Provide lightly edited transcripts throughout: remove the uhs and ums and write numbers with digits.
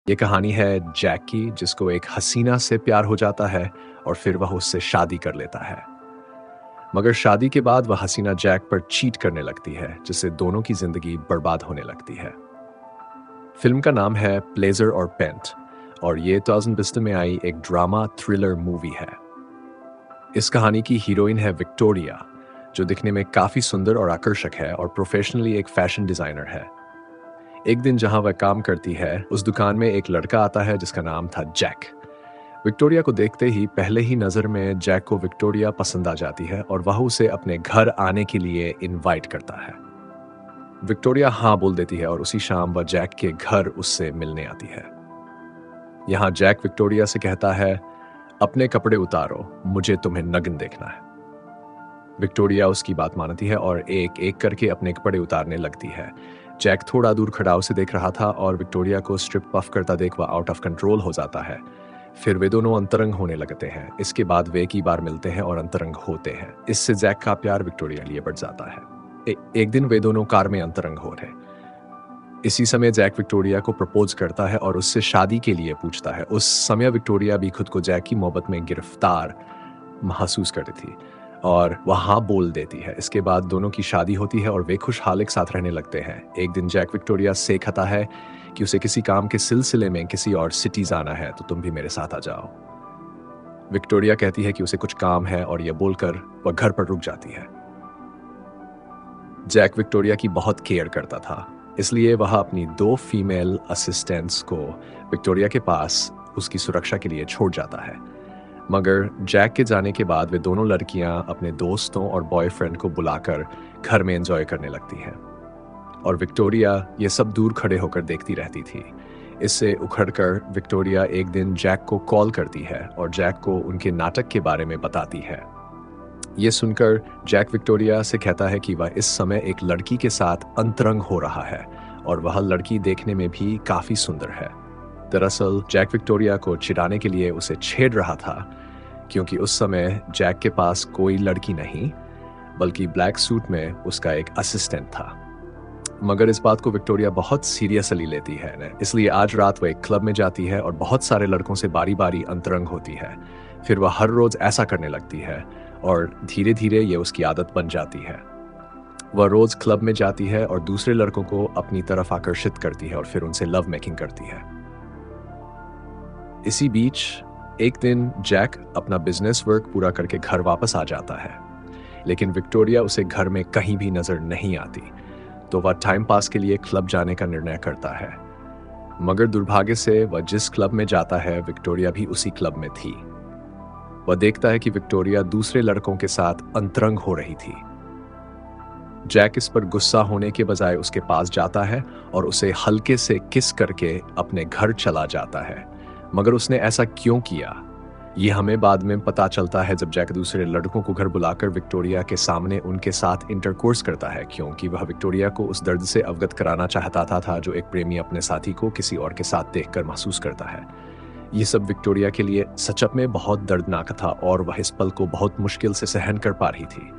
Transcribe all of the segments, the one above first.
ये कहानी है जैक की जिसको एक हसीना से प्यार हो जाता है और फिर वह उससे शादी कर लेता है। मगर शादी के बाद वह हसीना जैक पर चीट करने लगती है जिससे दोनों की जिंदगी बर्बाद होने लगती है। फिल्म का नाम है प्लेजर और पेंट और ये 2020 में आई एक ड्रामा थ्रिलर मूवी है। इस कहानी की हीरोइन है विक्टोरिया, जो दिखने में काफी सुंदर और आकर्षक है और प्रोफेशनली एक फैशन डिजाइनर है। एक दिन जहां वह काम करती है उस दुकान में एक लड़का आता है जिसका नाम था जैक। विक्टोरिया को देखते ही पहले ही नज़र में जैक को विक्टोरिया पसंद आ जाती है और वह उसे अपने घर आने के लिए इनवाइट करता है। विक्टोरिया हाँ बोल देती है और उसी शाम वह जैक के घर उससे मिलने आती है। यहाँ जैक विक्टोरिया से कहता है, अपने कपड़े उतारो, मुझे तुम्हें नग्न देखना है। विक्टोरिया उसकी बात मानती है और एक एक करके अपने कपड़े उतारने लगती है। जैक थोड़ा दूर खड़ा उसे देख रहा था और विक्टोरिया को स्ट्रिप पफ करता देख वह आउट ऑफ कंट्रोल हो जाता है। फिर वे दोनों अंतरंग होने लगते हैं। इसके बाद वे की बार मिलते हैं और अंतरंग होते हैं। इससे जैक का प्यार विक्टोरिया लिए बढ़ जाता है। एक दिन वे दोनों कार में अंतरंग हो रहे। इसी समय जैक विक्टोरिया को प्रपोज करता है और उससे शादी के लिए पूछता है। उस समय विक्टोरिया भी खुद को जैक की मोहब्बत में गिरफ्तार महसूस कर रही थी और वह हाँ बोल देती है। इसके बाद दोनों की शादी होती है और वे खुशहाल एक साथ रहने लगते हैं। एक दिन जैक विक्टोरिया से कहता है कि उसे किसी काम के सिलसिले में किसी और सिटी जाना है, तो तुम भी मेरे साथ आ जाओ। विक्टोरिया कहती है कि उसे कुछ काम है और यह बोलकर वह घर पर रुक जाती है। जैक विक्टोरिया की बहुत केयर करता था, इसलिए वह अपनी 2 फीमेल असिस्टेंट्स को विक्टोरिया के पास उसकी सुरक्षा के लिए छोड़ जाता है। मगर जैक के जाने के बाद वे दोनों लड़कियां अपने दोस्तों और बॉयफ्रेंड को बुलाकर घर में एंजॉय करने लगती हैं और विक्टोरिया ये सब दूर खड़े होकर देखती रहती थी। इससे उखड़कर विक्टोरिया एक दिन जैक को कॉल करती है और जैक को उनके नाटक के बारे में बताती है। ये सुनकर जैक विक्टोरिया से कहता है कि वह इस समय एक लड़की के साथ अंतरंग हो रहा है और वह लड़की देखने में भी काफी सुंदर है। दरअसल जैक विक्टोरिया को चिढ़ाने के लिए उसे छेड़ रहा था, क्योंकि उस समय जैक के पास कोई लड़की नहीं बल्कि ब्लैक सूट में उसका एक असिस्टेंट था। मगर इस बात को विक्टोरिया बहुत सीरियसली लेती है, इसलिए आज रात वह एक क्लब में जाती है और बहुत सारे लड़कों से बारी बारी अंतरंग होती है। फिर वह हर रोज ऐसा करने लगती है और धीरे धीरे ये उसकी आदत बन जाती है। वह रोज क्लब में जाती है और दूसरे लड़कों को अपनी तरफ आकर्षित करती है और फिर उनसे लव मेकिंग करती है। इसी बीच एक दिन जैक अपना बिजनेस वर्क पूरा करके घर वापस आ जाता है, लेकिन विक्टोरिया उसे घर में कहीं भी नजर नहीं आती, तो वह टाइम पास के लिए क्लब जाने का निर्णय करता है। मगर दुर्भाग्य से वह जिस क्लब में जाता है विक्टोरिया भी उसी क्लब में थी। वह देखता है कि विक्टोरिया दूसरे लड़कों के साथ अंतरंग हो रही थी। जैक इस पर गुस्सा होने के बजाय उसके पास जाता है और उसे हल्के से किस करके अपने घर चला जाता है। मगर उसने ऐसा क्यों किया, ये हमें बाद में पता चलता है जब जैक दूसरे लड़कों को घर बुलाकर विक्टोरिया के सामने उनके साथ इंटरकोर्स करता है, क्योंकि वह विक्टोरिया को उस दर्द से अवगत कराना चाहता था जो एक प्रेमी अपने साथी को किसी और के साथ देखकर महसूस करता है। ये सब विक्टोरिया के लिए सचप में बहुत दर्दनाक था और वह इस पल को बहुत मुश्किल से सहन कर पा रही थी।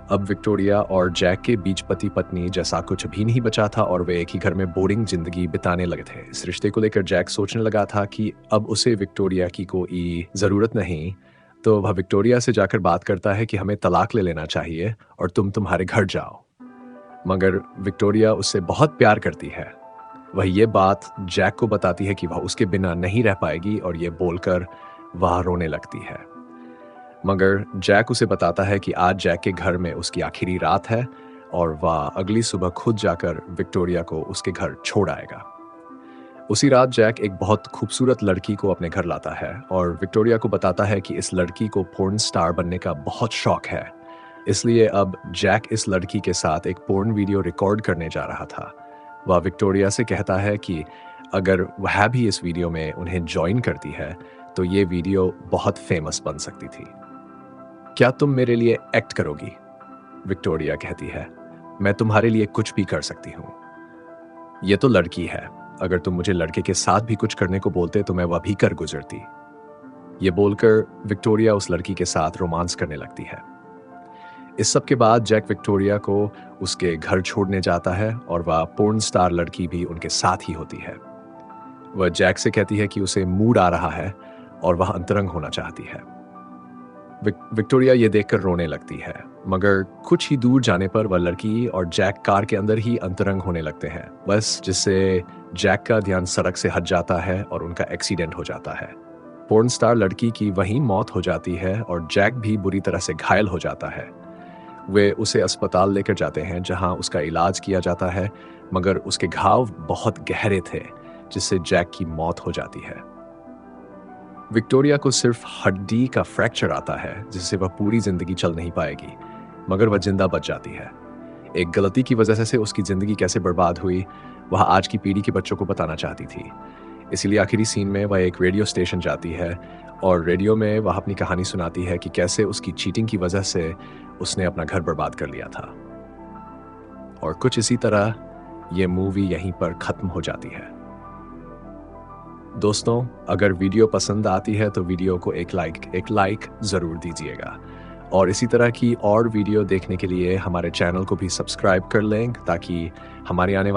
अब विक्टोरिया और जैक के बीच पति पत्नी जैसा कुछ भी नहीं बचा था और वे एक ही घर में बोरिंग जिंदगी बिताने लगे थे। इस रिश्ते को लेकर जैक सोचने लगा था कि अब उसे विक्टोरिया की कोई ज़रूरत नहीं, तो वह विक्टोरिया से जाकर बात करता है कि हमें तलाक ले लेना चाहिए और तुम तुम्हारे घर जाओ। मगर विक्टोरिया उससे बहुत प्यार करती है। वह ये बात जैक को बताती है कि वह उसके बिना नहीं रह पाएगी और ये बोलकर वह रोने लगती है। मगर जैक उसे बताता है कि आज जैक के घर में उसकी आखिरी रात है और वह अगली सुबह खुद जाकर विक्टोरिया को उसके घर छोड़ आएगा। उसी रात जैक एक बहुत खूबसूरत लड़की को अपने घर लाता है और विक्टोरिया को बताता है कि इस लड़की को पोर्न स्टार बनने का बहुत शौक है, इसलिए अब जैक इस लड़की के साथ एक पोर्न वीडियो रिकॉर्ड करने जा रहा था। वह विक्टोरिया से कहता है कि अगर वह भी इस वीडियो में उन्हें ज्वाइन करती है तो ये वीडियो बहुत फेमस बन सकती थी। क्या तुम मेरे लिए एक्ट करोगी? विक्टोरिया कहती है, मैं तुम्हारे लिए कुछ भी कर सकती हूँ। ये तो लड़की है, अगर तुम मुझे लड़के के साथ भी कुछ करने को बोलते तो मैं वह भी कर गुजरती। ये बोलकर विक्टोरिया उस लड़की के साथ रोमांस करने लगती है। इस सब के बाद जैक विक्टोरिया को उसके घर छोड़ने जाता है और वह पोर्न स्टार लड़की भी उनके साथ ही होती है। वह जैक से कहती है कि उसे मूड आ रहा है और वह अंतरंग होना चाहती है। विक्टोरिया ये देखकर रोने लगती है, मगर कुछ ही दूर जाने पर वह लड़की और जैक कार के अंदर ही अंतरंग होने लगते हैं, बस जिससे जैक का ध्यान सड़क से हट जाता है और उनका एक्सीडेंट हो जाता है। पोर्न स्टार लड़की की वहीं मौत हो जाती है और जैक भी बुरी तरह से घायल हो जाता है। वे उसे अस्पताल लेकर जाते हैं जहां उसका इलाज किया जाता है, मगर उसके घाव बहुत गहरे थे जिससे जैक की मौत हो जाती है। विक्टोरिया को सिर्फ हड्डी का फ्रैक्चर आता है जिससे वह पूरी जिंदगी चल नहीं पाएगी, मगर वह जिंदा बच जाती है। एक गलती की वजह से उसकी जिंदगी कैसे बर्बाद हुई वह आज की पीढ़ी के बच्चों को बताना चाहती थी। इसीलिए आखिरी सीन में वह एक रेडियो स्टेशन जाती है और रेडियो में वह अपनी कहानी सुनाती है कि कैसे उसकी चीटिंग की वजह से उसने अपना घर बर्बाद कर लिया था। और कुछ इसी तरह ये मूवी यहीं पर खत्म हो जाती है। दोस्तों, अगर वीडियो पसंद आती है तो वीडियो को एक लाइक ज़रूर दीजिएगा और इसी तरह की और वीडियो देखने के लिए हमारे चैनल को भी सब्सक्राइब कर लें ताकि हमारे आने